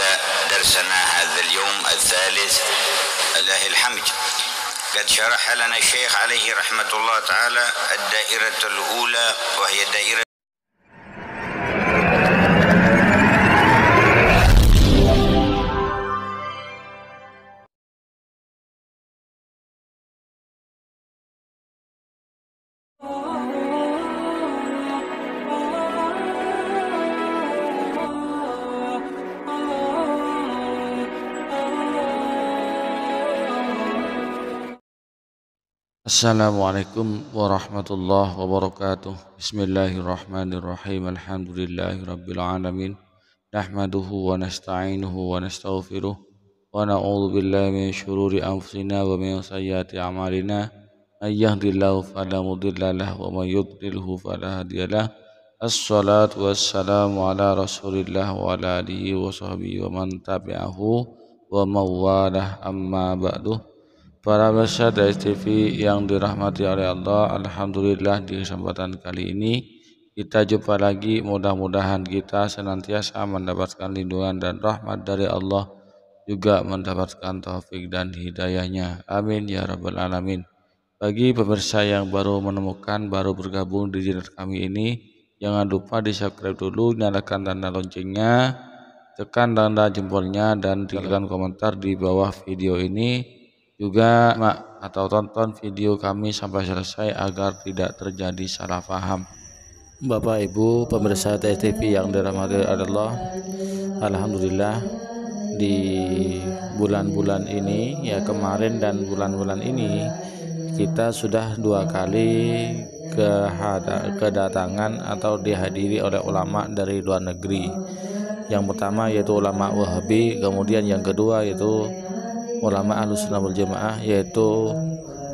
نبدأ درسنا هذا اليوم الثالث لله الحمد. قد شرح لنا الشيخ عليه رحمة الله تعالى الدائرة الأولى وهي الدائرة Assalamualaikum warahmatullahi wabarakatuh. Bismillahirrahmanirrahim. Alhamdulillahirabbil alamin. Nahmaduhu wa nasta'inuhu wa nastaghfiruh wa na'udzu billahi min syururi anfusina wa min sayyiati a'malina. May yahdihillahu fala mudilla lahu wa may yudlilhu fala hadiyalah. Assalatu wassalamu ala Rasulillah wa ala alihi wa sahbihi wa man tabi'ahu wa mawalah, amma ba'du. Para pemirsa dari TV yang dirahmati oleh Allah, alhamdulillah di kesempatan kali ini kita jumpa lagi. Mudah-mudahan kita senantiasa mendapatkan lindungan dan rahmat dari Allah, juga mendapatkan taufik dan hidayahnya. Amin ya rabbal alamin. Bagi pemirsa yang baru menemukan, baru bergabung di channel kami ini, jangan lupa di subscribe dulu, nyalakan tanda loncengnya, tekan tanda jempolnya, dan tinggalkan komentar di bawah video ini. Juga atau tonton video kami sampai selesai agar tidak terjadi salah paham. Bapak Ibu pemirsa TV yang dirahmati Allah, alhamdulillah di bulan-bulan ini, ya kemarin dan bulan-bulan ini, kita sudah 2 kali kedatangan atau dihadiri oleh ulama dari luar negeri. Yang pertama yaitu ulama Wahabi, kemudian yang kedua yaitu ulama Ahlussunnah wal Jamaah, yaitu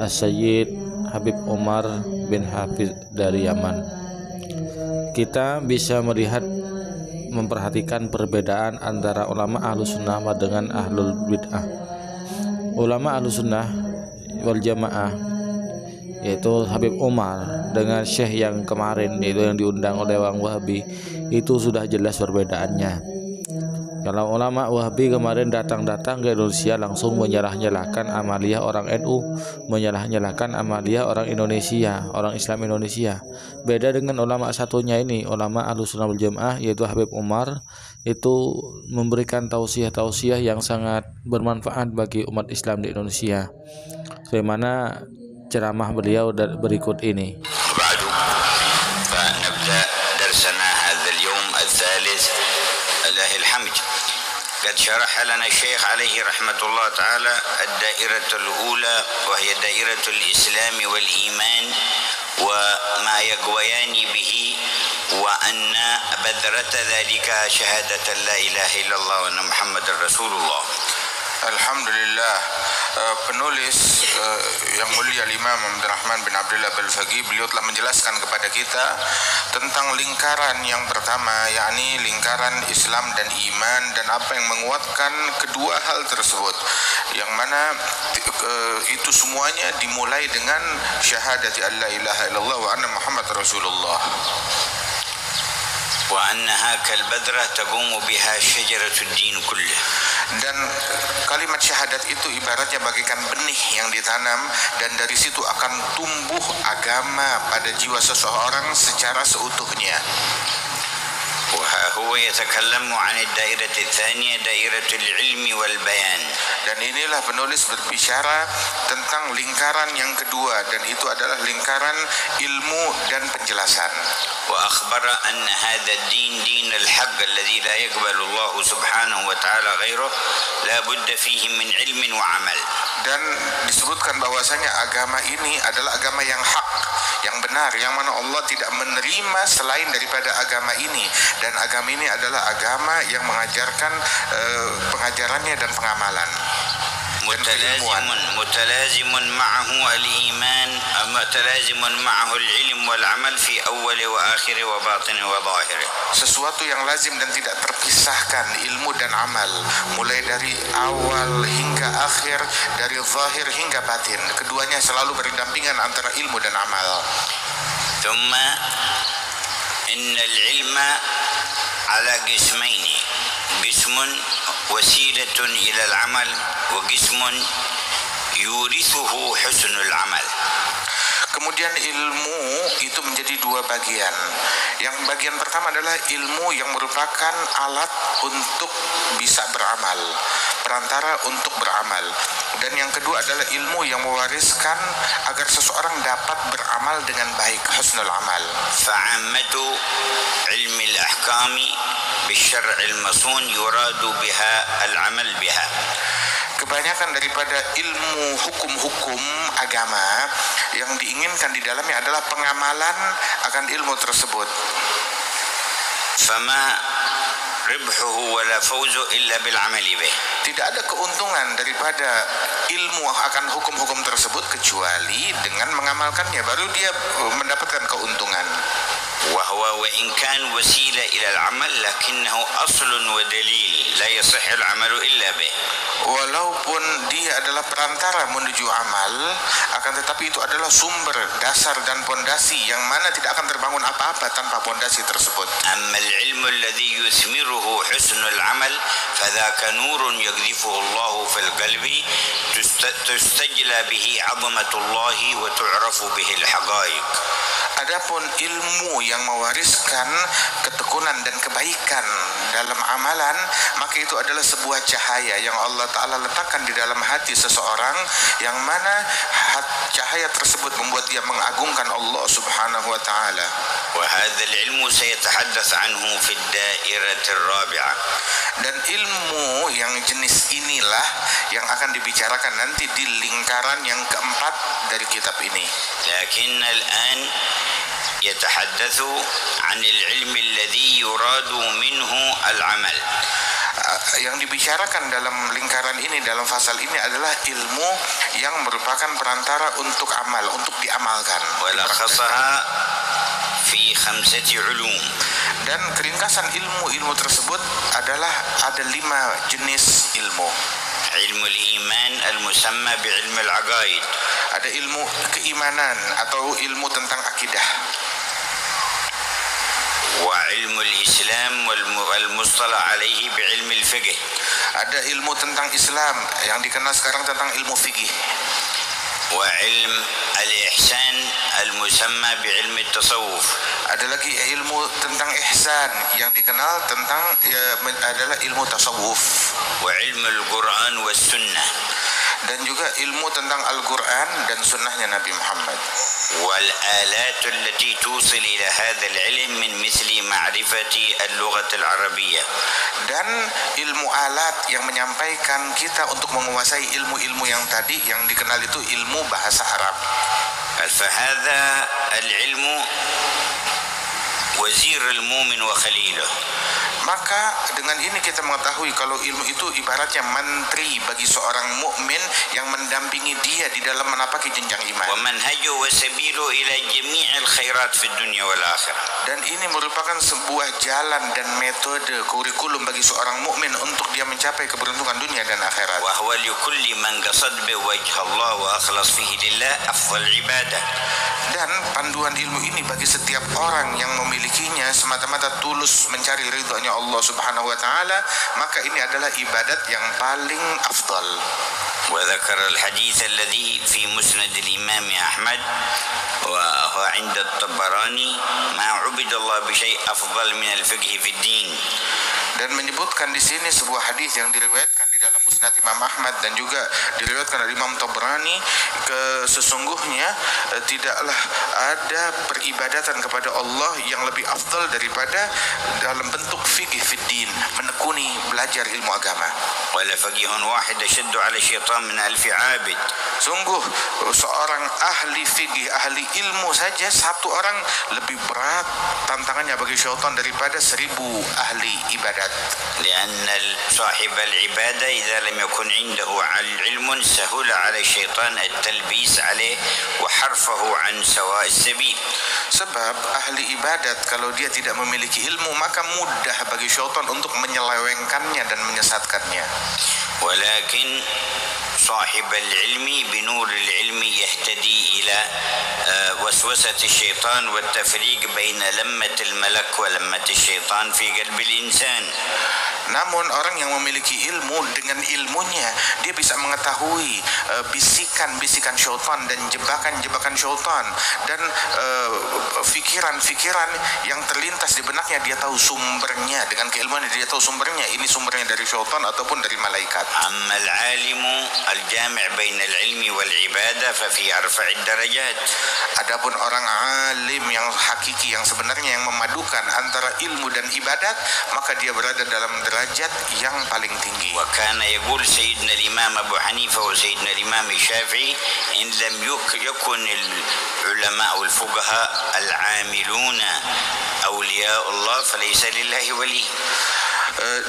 As-Sayyid Habib Umar bin Hafiz dari Yaman. Kita bisa melihat, memperhatikan perbedaan antara ulama Ahlussunnah dengan Ahlul Bid'ah. Ulama Ahlussunnah wal Jamaah, yaitu Habib Umar dengan Syekh yang kemarin, yaitu yang diundang oleh orang Wahabi, itu sudah jelas perbedaannya. Kalau ulama Wahabi kemarin datang ke Indonesia langsung menyalah-nyalahkan amaliyah orang NU, menyalah-nyalahkan amaliyah orang Indonesia, orang Islam Indonesia. Beda dengan ulama satunya ini, ulama Ahlussunnah wal Jamaah, yaitu Habib Umar, itu memberikan tausiah-tausiah yang sangat bermanfaat bagi umat Islam di Indonesia. Bagaimana ceramah beliau berikut ini. قد شرح لنا الشيخ عليه رحمة الله تعالى الدائرة الأولى وهي دائرة الإسلام والإيمان وما يقويان به، وأن بذرة ذلك شهادة لا إله إلا الله وأن محمد رسول الله. Alhamdulillah, penulis yang mulia Imam Abdurrahman bin Abdullah Al-Faqih, beliau telah menjelaskan kepada kita tentang lingkaran yang pertama, yakni lingkaran Islam dan iman, dan apa yang menguatkan kedua hal tersebut, yang mana itu semuanya dimulai dengan syahadati alla ilaha illallah wa anna Muhammad Rasulullah. وأنها كالبذرة تقوم بها شجرة الدين كله. Dan kalimat syahadat itu ibaratnya bagaikan benih yang ditanam, dan dari situ akan tumbuh agama pada jiwa seseorang secara seutuhnya. وهو يتكلم عن الدائرة الثانية دائرة العلم والبيان. Dan inilah penulis berbicara tentang lingkaran yang kedua, dan itu adalah lingkaran ilmu dan penjelasan. وأخبر أن هذا الدين دين الحق الذي لا يقبل الله سبحانه وتعالى غيره لا بد فيه من علم وعمل. Dan disebutkan bahwasanya agama ini adalah agama yang hak, yang benar, yang mana Allah tidak menerima selain daripada agama ini, dan agama ini adalah agama yang mengajarkan pengajarannya dan pengamalan. متلازم معه الإيمان، متلازم معه العلم والعمل في أول وآخر وباطن وظاهر. Sesuatu yang lazim dan tidak terpisahkan, ilmu dan amal, mulai dari awal hingga akhir, dari zahir hingga batin. Keduanya selalu berdampingan antara ilmu dan amal. ثم إن العلم على قسمين، قسم وسيلة إلى العمل وقسم يورثه حسن العمل. Kemudian ilmu itu menjadi dua bagian. Yang bagian pertama adalah ilmu yang merupakan alat untuk bisa beramal, perantara untuk beramal. Dan yang kedua adalah ilmu yang mewariskan agar seseorang dapat beramal dengan baik, husnul amal. فعامة علم الأحكام بالشرع المصون يراد بها العمل بها. Kebanyakan daripada ilmu hukum-hukum agama yang diinginkan di dalamnya adalah pengamalan akan ilmu tersebut. فما ربحه ولا فوزه إلا بالعمل به. Tidak ada keuntungan daripada ilmu akan hukum-hukum tersebut kecuali dengan mengamalkannya, baru dia mendapatkan keuntungan. وهو وإن كان وسيلة إلى العمل لكنه أصل ودليل لا يصح العمل إلا به. Walaupun dia adalah perantara menuju amal, akan tetapi itu adalah sumber, dasar dan pondasi yang mana tidak akan terbangun apa-apa tanpa pondasi tersebut. أما العلم الذي يثمره حسن العمل فذاك نور يقذفه الله في القلب تستجلى به عظمة الله وتعرف به الحقائق. Adapun ilmu yang mewariskan ketekunan dan kebaikan dalam amalan, maka itu adalah sebuah cahaya yang Allah Ta'ala letakkan di dalam hati seseorang, yang mana cahaya tersebut membuat dia mengagungkan Allah Subhanahu wa Ta'ala. وهذا العلم سيتحدث عنه في الدائرة الرابعة. Dan ilmu yang jenis inilah yang akan dibicarakan nanti di lingkaran yang keempat dari kitab ini. لكن الآن يتحدث عن العلم الذي يراد منه العمل. Yang dibicarakan dalam lingkaran ini, dalam fasal ini adalah ilmu yang merupakan perantara untuk amal, untuk diamalkan. ولخصها في 5 علوم. Dan keringkasan ilmu-ilmu tersebut adalah ada 5 jenis ilmu. علم الإيمان المسمى بعلم العقائد. Ada ilmu keimanan atau ilmu tentang akidah. وعلم الإسلام والمصطلح عليه بعلم الفقه. Ada ilmu tentang Islam yang dikenal sekarang tentang ilmu fikih. وعلم الإحسان المسمى بعلم التصوف. Ada lagi ilmu tentang ihsan yang dikenal tentang adalah ilmu tasawuf. وعلم القرآن والسنة. Dan juga ilmu tentang Al-Quran dan sunnahnya Nabi Muhammad. والآلات التي توصل إلى هذا العلم من مثل معرفة اللغة العربية. Dan ilmu alat yang menyampaikan kita untuk menguasai ilmu-ilmu yang tadi yang dikenal itu ilmu bahasa Arab. فهذا العلم وزير المؤمن وخليله. Maka dengan ini kita mengetahui kalau ilmu itu ibaratnya menteri bagi seorang mukmin yang mendampingi dia di dalam menapaki jenjang iman. ومنهجه وسبيله إلى جميع الخيرات في الدنيا والآخرة. Dan ini merupakan sebuah jalan dan metode kurikulum bagi seorang mukmin untuk dia mencapai keberuntungan dunia dan akhirat. وهو لكل من قصد بوجه الله وأخلص فيه لله أفضل عبادة. Dan panduan ilmu ini bagi setiap orang yang memilikinya semata-mata tulus mencari ridhonya Allah Subhanahu wa Ta'ala, maka ini adalah ibadat yang paling afdal. وذكر الحديث الذي في مسند الإمام أحمد وهو عند الطبراني ما عبد الله بشيء أفضل من الفقه في الدين. Dan menyebutkan di sini sebuah hadis yang diriwayatkan di dalam Musnad Imam Ahmad dan juga diriwayatkan oleh Imam Tabrani, sesungguhnya tidaklah ada peribadatan kepada Allah yang lebih afdal daripada dalam bentuk fikih fiddin, menekuni belajar ilmu agama. ولا فقيه واحد أشد على الشيطان من 1000 عابد. Sungguh seorang ahli fikih, ahli ilmu saja satu orang lebih berat tantangannya bagi syaitan daripada 1000 ahli ibadat. لأن صاحب العبادة إذا لم يكن عنده علم سهل على الشيطان التلبيس عليه وحرفه عن سواء السبيل. Sebab ahli ibadat kalau dia tidak memiliki ilmu maka mudah bagi syaitan untuk menyelewengkannya dan menyesatkannya. ولكن صاحب العلم بنور العلم يهتدي إلى وسوسة الشيطان والتفريق بين لمة الملك ولمة الشيطان في قلب الإنسان. Namun orang yang memiliki ilmu, dengan ilmunya dia bisa mengetahui bisikan-bisikan syaitan dan jebakan-jebakan syaitan, dan fikiran-fikiran yang terlintas di benaknya dia tahu sumbernya. Dengan keilmuannya dia tahu sumbernya, ini sumbernya dari syaitan ataupun dari malaikat. أما العالم الجامع بين العلم والعبادة ففي أرفع الدرجات. Adapun orang alim yang hakiki, yang sebenarnya yang memadukan antara ilmu dan ibadat, maka dia berada dalam derajat yang paling tinggi. وكان يقول سيدنا الإمام أبو حنيفة وسيدنا الإمام الشافعي إن لم يكن العلماء والفقهاء العاملون أولياء الله فليس لله ولي.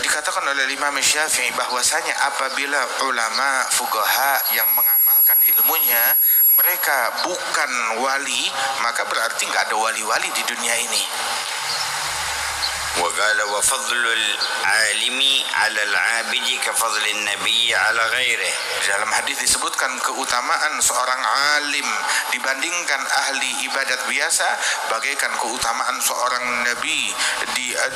Dikatakan oleh Imam Syafi'i bahwasanya apabila ulama fuqaha yang mengamalkan ilmunya mereka bukan wali, maka berarti nggak ada wali-wali di dunia ini. وقال وفضل العالم على العابد كفضل النبي على غيره. Dalam hadis disebutkan keutamaan seorang alim dibandingkan ahli ibadat biasa bagaikan keutamaan seorang nabi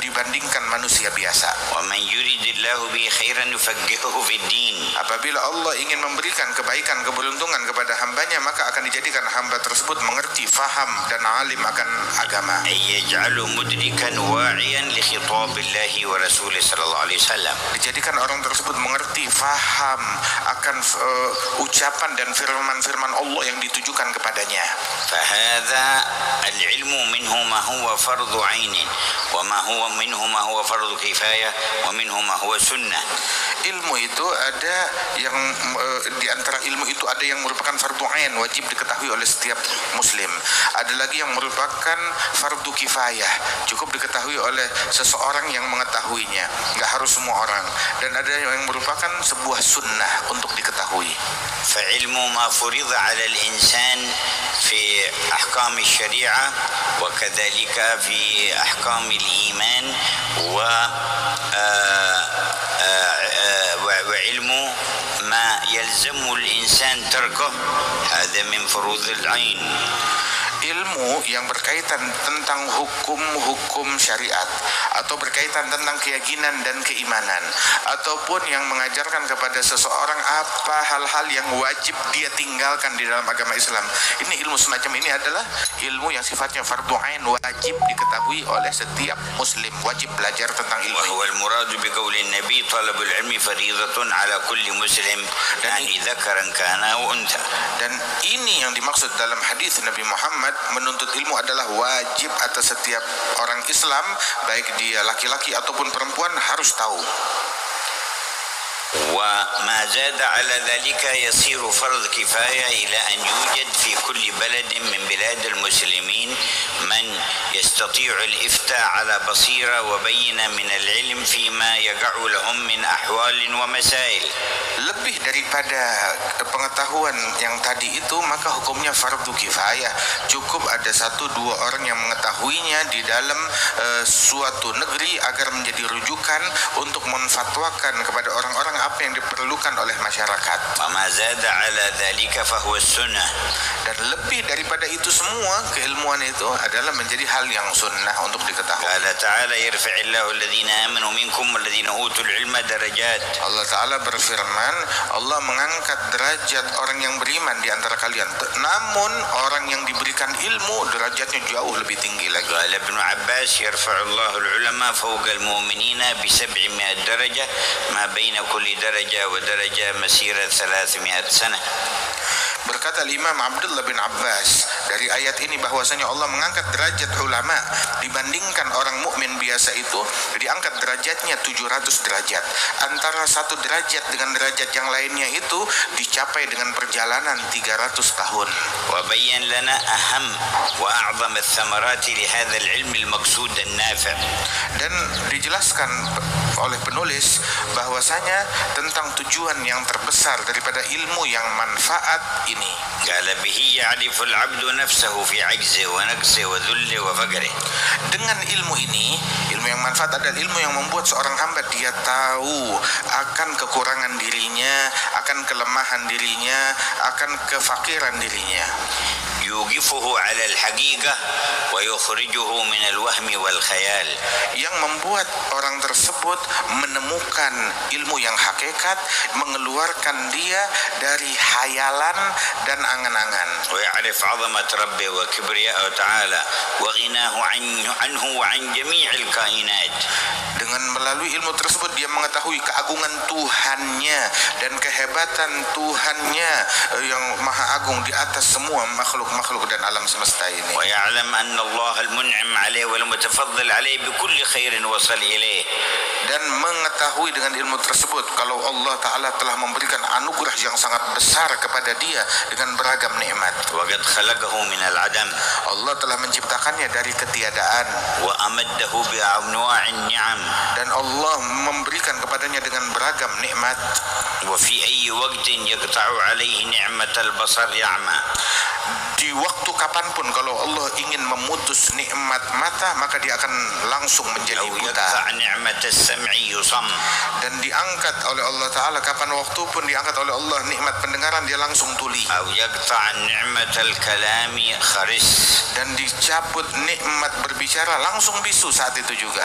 dibandingkan manusia biasa. ومن يريد الله به خيرا يفقهه في الدين. Apabila Allah ingin memberikan kebaikan, keberuntungan kepada hambanya, maka akan dijadikan hamba tersebut mengerti, faham dan alim akan agama. أي يجعل مدركا واعيا لخطاب الله ورسوله صلى الله عليه وسلم. Dijadikan orang tersebut mengerti, faham akan ucapan dan firman-firman Allah yang ditujukan kepadanya. فهذا العلم منه ما هو فرض عين وما هو منه ما هو فرض كفاية ومنه ما هو سنة. Ilmu itu ada yang di antara ilmu itu ada yang merupakan fardu ain, wajib diketahui oleh setiap muslim. Ada lagi yang merupakan fardu kifayah, cukup diketahui oleh seseorang yang mengetahuinya, nggak harus semua orang. Dan ada yang merupakan sebuah sunnah untuk diketahui. فعلم ما فرض على الإنسان في أحكام الشريعة وكذلك في أحكام الإيمان وعلم ما يلزم الإنسان تركه هذا من فروض العين. Ilmu yang berkaitan tentang hukum-hukum syariat atau berkaitan tentang keyakinan dan keimanan, ataupun yang mengajarkan kepada seseorang apa hal-hal yang wajib dia tinggalkan di dalam agama Islam. Ini ilmu semacam ini adalah ilmu yang sifatnya fardu ain, wajib diketahui oleh setiap muslim, wajib belajar tentang ilmu. وهو المراد بقول النبي طلب العلم فريضة على كل مسلم يعني ذكرا كان أو أنثى. Dan ini yang dimaksud dalam hadis Nabi Muhammad, menuntut ilmu adalah wajib atas setiap orang Islam, baik dia laki-laki ataupun perempuan, harus tahu. وما زاد على ذلك يصير فرض كفاية إلى أن يوجد في كل بلد من بلاد المسلمين من يستطيع الإفتاء على بصيرة وبينة من العلم فيما يقع لهم من أحوال ومسائل. Lebih daripada pengetahuan yang tadi itu, maka hukumnya fardu kifayah. Cukup ada 1-2 orang yang mengetahuinya di dalam suatu negeri agar menjadi rujukan untuk menfatwakan kepada orang-orang apa yang diperlukan oleh masyarakat. وما زاد على ذلك فهو السنة. Dan lebih daripada itu semua, keilmuan itu adalah menjadi hal yang sunnah untuk diketahui. قال تعالى يرفع الله الذين آمنوا منكم والذين أوتوا العلم درجات. Allah Ta'ala berfirman, Allah mengangkat derajat orang yang beriman di antara kalian. Namun orang yang diberikan ilmu derajatnya jauh lebih tinggi lagi. قال ابن عباس يرفع الله العلماء فوق المؤمنين ب700 درجة ما بين كل درجة ودرجة مسيرة 300 سنة. Berkata Imam Abdullah bin Abbas dari ayat ini bahwasanya Allah mengangkat derajat ulama dibandingkan orang mukmin biasa itu, diangkat derajatnya 700 derajat. Antara satu derajat dengan derajat yang lainnya itu dicapai dengan perjalanan 300 tahun. وبين لنا أهم وأعظم الثمرات لهذا العلم المقصود النافع. Dan dijelaskan oleh penulis bahwasanya tentang tujuan yang terbesar daripada ilmu yang manfaat ini. قال به يعرف العبد نفسه في عجزه ونقصه وذله وفقره. Dengan ilmu ini, ilmu yang manfaat adalah ilmu yang membuat seorang hamba dia tahu akan kekurangan dirinya, akan kelemahan dirinya, akan kefakiran dirinya. يوقفه على الحقيقة ويخرجه من الوهم والخيال. Yang membuat orang tersebut menemukan ilmu yang hakikat, mengeluarkan dia dari hayalan dan angan-angan. ويعرف عظمة ربه وكبرياءه تعالى وغناه عنه وعن جميع الكائنات. Dengan melalui ilmu tersebut dia mengetahui keagungan Tuhannya dan kehebatan Tuhannya yang maha agung di atas semua makhluk-makhluk dan alam semesta ini. ويعلم أن الله المنعم عليه والمتفضل عليه بكل خير وصل إليه. Dan mengetahui dengan ilmu tersebut kalau Allah Ta'ala telah memberikan anugerah yang sangat besar kepada dia dengan beragam nikmat. وقد خلقه من العدم. Allah telah menciptakannya dari ketiadaan. وأمده بأنواع النعم. Dan Allah memberikan kepadanya dengan beragam nikmat. وفي أي وقت يقطع عليه نعمة البصر يعمى. Di waktu kapanpun kalau Allah ingin memutus nikmat mata, maka dia akan langsung menjadi buta. Dan diangkat oleh Allah Ta'ala kapan waktu pun diangkat oleh Allah nikmat pendengaran, dia langsung tuli. Dan dicabut nikmat berbicara, langsung bisu saat itu juga.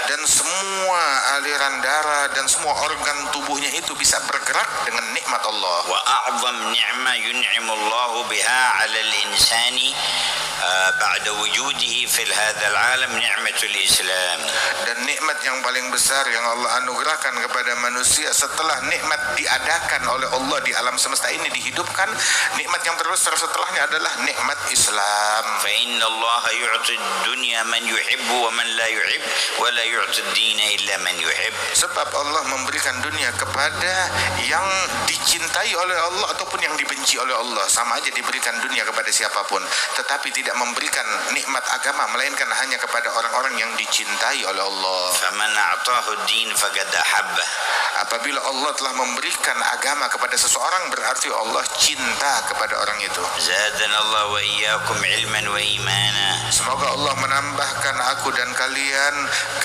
Dan semua aliran darah dan semua organ tubuhnya itu bisa bergerak dengan nikmat Allah. Wa a'zam ni'ma yun'imu Allah biha 'ala al-insani ba'da wujudihi fil hadzal 'alam ni'matul Islam. Dan nikmat yang paling besar yang Allah anugerahkan kepada manusia setelah nikmat diadakan oleh Allah di alam semesta ini dihidupkan, nikmat yang terbesar setelahnya adalah nikmat Islam. Fa inna Allah yu'ti ad-dunya man yuhibbu wa man la yuhib wa la yu'ti ad-din illa man yuhib. Sebab Allah memberikan dunia kepada yang dicintai oleh Allah ataupun yang dibenci oleh Allah. Sama aja diberikan dunia kepada siapapun, tetapi tidak memberikan nikmat agama melainkan hanya kepada orang-orang yang dicintai oleh Allah. Faman a'tahu ad-din faqad ahabbah. Apabila Allah telah memberikan agama kepada seseorang, berarti Allah cinta kepada orang itu. Zadanallahu wa iyyakum ilman wa imana. Semoga Allah menambahkan aku dan kalian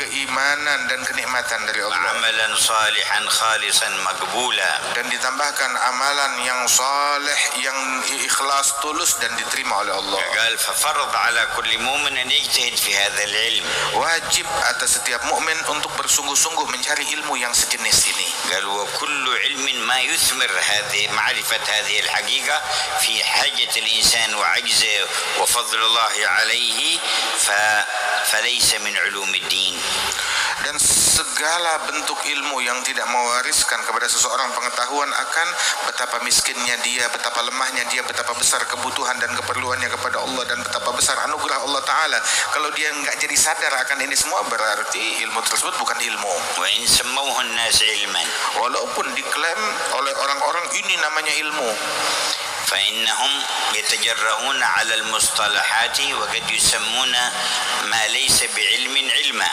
keimanan dan kenikmatan dari Allah. Amalan salihan khalisan maqbula. Dan ditambahkan amalan yang saleh, yang ikhlas, tulus dan diterima oleh Allah. Qal fa farad ala kulli mu'min an yajtahid fi hadzal ilm. Wajib atas setiap mukmin untuk bersungguh-sungguh mencari ilmu yang sejenis ini. قال وكل علم ما يثمر هذه معرفة هذه الحقيقة في حاجة الإنسان وعجزه وفضل الله عليه فليس من علوم الدين. Dan segala bentuk ilmu yang tidak mewariskan kepada seseorang pengetahuan akan betapa miskinnya dia, betapa lemahnya dia, betapa besar kebutuhan dan keperluannya kepada Allah, dan betapa besar anugerah Allah Ta'ala. Kalau dia nggak jadi sadar akan ini semua, berarti ilmu tersebut bukan ilmu. وإن سموه الناس علما. Walaupun diklaim oleh orang-orang ini namanya ilmu. فإنهم يتجرؤون على المصطلحات وقد يسمون ما ليس بعلم علما.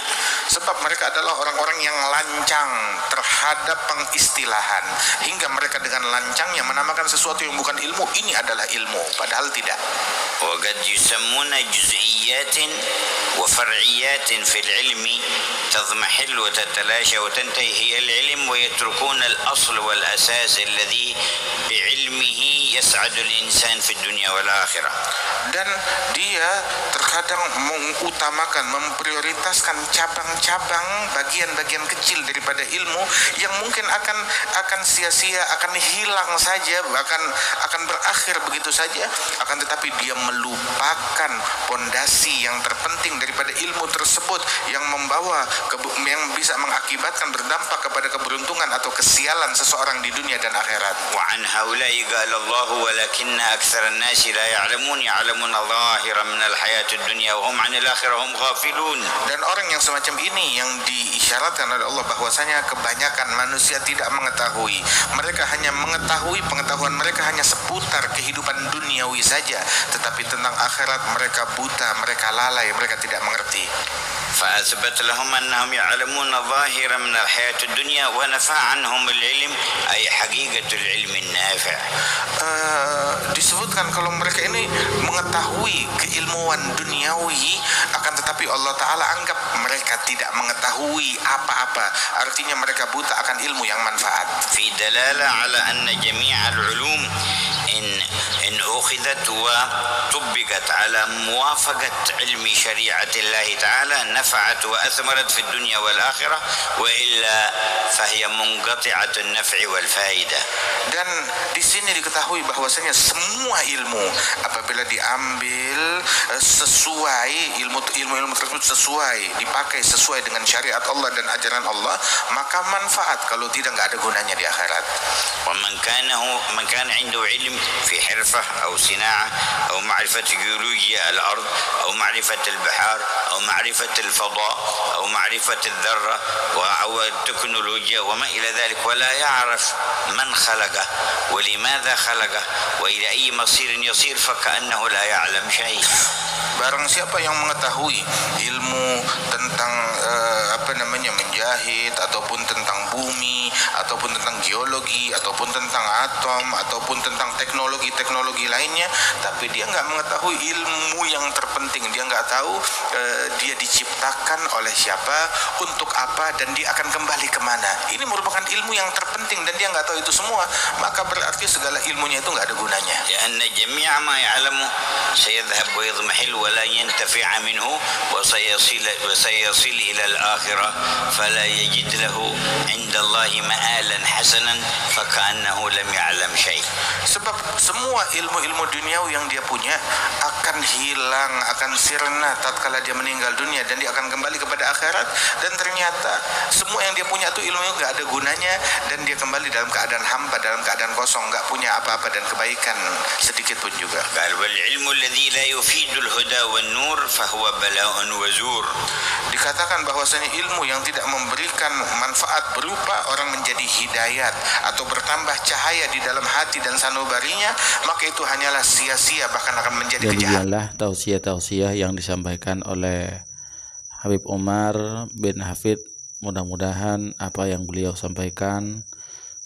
Sebab mereka adalah orang-orang yang lancang terhadap pengistilahan, hingga mereka dengan lancangnya menamakan sesuatu yang bukan ilmu ini adalah ilmu, padahal tidak. وقد يسمون جزئيات وفرعيات في العلم تضمحل وتتلاشى وتنتهي هي العلم ويتركون الأصل والأساس الذي بعلمه يسعد الإنسان في الدنيا والآخرة. Dan dia terkadang mengutamakan, memprioritaskan cabang-cabang, bagian-bagian kecil daripada ilmu yang mungkin akan sia-sia, akan hilang saja, akan berakhir begitu saja. Akan tetapi dia melupakan pondasi yang terpenting daripada ilmu tersebut yang yang bisa mengakibatkan berdampak kepada keberuntungan atau kesialan seseorang di dunia dan akhirat. Wa an haula'i qala Allah walakinna aktsara an-nasi la ya'lamun ya'lamuna zahiran min al-hayati ad-dunya wa hum 'anil akhirah hum ghafilun. Dan orang yang semacam ini yang diisyaratkan oleh Allah bahwasanya kebanyakan manusia tidak mengetahui. Mereka hanya mengetahui, pengetahuan mereka hanya seputar kehidupan duniawi saja, tetapi tentang akhirat mereka buta, mereka lalai, mereka tidak mengerti. فأثبت لهم أنهم يعلمون ظاهرا من الحياة الدنيا ونفى عنهم العلم أي حقيقة العلم النافع. Disebutkan kalau mereka ini mengetahui keilmuan duniawi, akan tetapi Allah Ta'ala anggap mereka tidak mengetahui apa-apa. Artinya mereka buta akan ilmu yang manfaat. في دلالة على أن جميع العلوم إن أخذت وطبقت على موافقة علم شريعة الله تعالى نفعت وأثمرت في الدنيا والآخرة وإلا فهي منقطعة النفع والفائدة. Dan di sini diketahui bahwasanya semua ilmu apabila diambil sesuai ilmu tersebut sesuai dipakai sesuai dengan syariat Allah dan ajaran Allah, maka manfaat. Kalau tidak, nggak ada gunanya di akhirat. ومن كان عنده علم في حرفة أو صناعة أو معرفة جيولوجيا الأرض أو معرفة البحار أو معرفة الفضاء أو معرفة الذرة أو التكنولوجيا وما إلى ذلك ولا يعرف من خلقه ولماذا خلقه وإلى أي مصير يصير فكأنه لا يعلم شيء. Barang siapa yang mengetahui ilmu tentang menjahit ataupun tentang bumi ataupun tentang geologi ataupun tentang atom ataupun tentang teknologi lainnya, tapi dia nggak mengetahui ilmu yang terpenting, dia nggak tahu dia diciptakan oleh siapa, untuk apa, dan dia akan kembali kemana. Ini merupakan ilmu yang terpenting dan dia nggak tahu itu semua, maka berarti segala ilmunya itu nggak ada gunanya. لأن جميع ما يعلمه سيذهب ويضمحل ولا ينتفع منه وسيصل إلى الآخرة فلا يجد له عند الله مآلا حسنا فكأنه لم يعلم شيء. Sebab semua ilmu-ilmu duniawi yang dia punya akan hilang, akan sirna tatkala dia meninggal dunia, dan dia akan kembali kepada akhirat, dan ternyata semua yang dia punya itu ilmunya nggak ada gunanya, dan dia kembali dalam keadaan hampa, dalam keadaan kosong, nggak punya apa-apa dan kebaikan sedikit pun juga. والعلم الذي لا يفيد الهدى والنور فهو بلاء وزور. Dikatakan bahwasanya ilmu yang tidak memberikan manfaat berupa orang menjadi hidayat atau bertambah cahaya di dalam hati dan sanubarinya, maka itu hanyalah sia-sia, bahkan akan menjadi kejahatan. Demikianlah tausiah-tausiah yang disampaikan oleh Habib Umar bin Hafid. Mudah-mudahan apa yang beliau sampaikan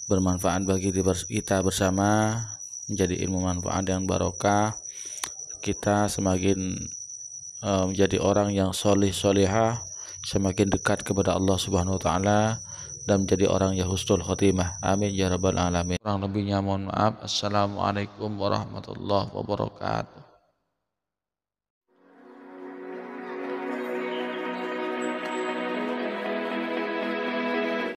bermanfaat bagi kita bersama, menjadi ilmu manfaat dan barokah. Kita semakin menjadi orang yang soleh-solehah, semakin dekat kepada Allah Subhanahu wa taala, dan menjadi orang yang husnul khotimah. Amin ya rabbal alamin. Kurang lebihnya mohon maaf. Assalamualaikum warahmatullahi wabarakatuh.